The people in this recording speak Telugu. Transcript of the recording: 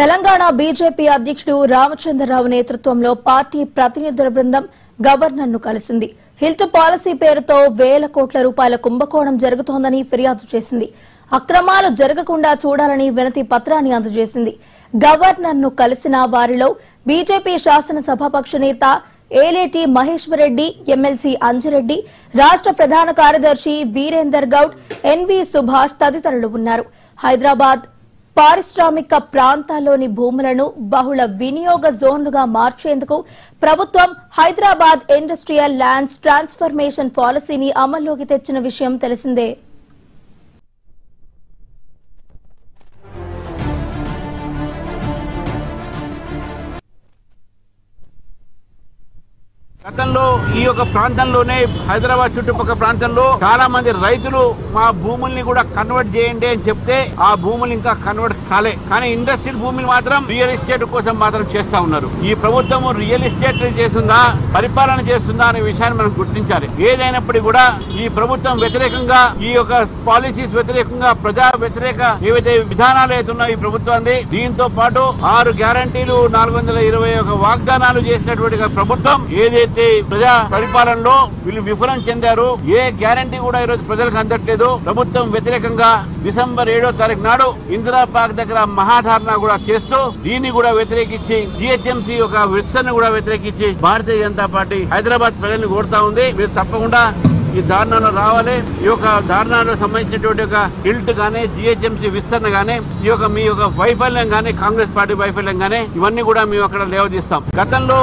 తెలంగాణ బీజేపీ అధ్యక్షుడు రామచంద్రరావు నేతృత్వంలో పార్టీ ప్రతినిధుల బృందం గవర్నర్ను కలిసింది. హిల్ట్ పాలసీ పేరుతో వేల కోట్ల రూపాయల కుంభకోణం జరుగుతోందని ఫిర్యాదు చేసింది. అక్రమాలు జరగకుండా చూడాలని వినతి పత్రాన్ని అందజేసింది. గవర్నర్ను కలిసిన వారిలో బీజేపీ శాసనసభాపక్ష నేత ఏలేటి మహేశ్వర్ రెడ్డి, ఎమ్మెల్సీ అంజిరెడ్డి, రాష్ట్ర ప్రధాన కార్యదర్శి వీరేందర్ గౌడ్, ఎన్వి సుభాష్ తదితరులు ఉన్నారు. హైదరాబాద్ పారిశ్రామిక ప్రాంతాల్లోని భూములను బహుళ వినియోగ జోన్లుగా మార్చేందుకు ప్రభుత్వం హైదరాబాద్ ఇండస్ట్రియల్ ల్యాండ్స్ ట్రాన్స్ఫర్మేషన్ పాలసీని అమల్లోకి తెచ్చిన విషయం తెలిసిందే. గతంలో ఈ యొక్క ప్రాంతంలోనే హైదరాబాద్ చుట్టుపక్కల ప్రాంతంలో చాలా మంది రైతులు మా భూముల్ని కూడా కన్వర్ట్ చేయండి అని చెప్తే ఆ భూములు ఇంకా కన్వర్ట్ కాలే. కానీ ఇండస్ట్రియల్ భూమిని మాత్రం రియల్ ఎస్టేట్ కోసం మాత్రం చేస్తా ఉన్నారు. ఈ ప్రభుత్వం రియల్ ఎస్టేట్ చేస్తుందా, పరిపాలన చేస్తుందా అనే విషయాన్ని మనం గుర్తించాలి. ఏదైనప్పటికీ కూడా ఈ ప్రభుత్వం వ్యతిరేకంగా, ఈ యొక్క పాలసీస్ వ్యతిరేకంగా, ప్రజా వ్యతిరేక ఏవైతే విధానాలు అవుతున్నాయో ఈ ప్రభుత్వాన్ని, దీంతో పాటు 6 గ్యారంటీలు 421 వాగ్దానాలు చేసినటువంటి ప్రభుత్వం ఏదైతే ప్రజా పరిపాలనలో వీళ్ళు విఫలం చెందారు. ఏ గ్యారంటీ కూడా ఈరోజు ప్రజలకు అందట్లేదు. ప్రభుత్వం వ్యతిరేకంగా డిసెంబర్ 7వ తారీఖు నాడు ఇందిరా పార్క్ దగ్గర మహాధారణ కూడా చేస్తూ దీన్ని కూడా వ్యతిరేకించి, జిహెచ్ఎంసీ యొక్క విస్తరణ కూడా వ్యతిరేకించి భారతీయ జనతా పార్టీ హైదరాబాద్ ప్రజల్ని కోరుతా ఉంది. మీరు తప్పకుండా ఈ ధారణలో రావాలి. ఈ యొక్క ధారణలో సంబంధించినటువంటి ఒక హిల్ట్ గానీ, జిహెచ్ఎంసీ విస్తరణ గానీ, ఈ యొక్క మీ యొక్క వైఫల్యం గానీ, కాంగ్రెస్ పార్టీ వైఫల్యం గానీ, ఇవన్నీ కూడా మేము అక్కడ లేవదీస్తాం. గతంలో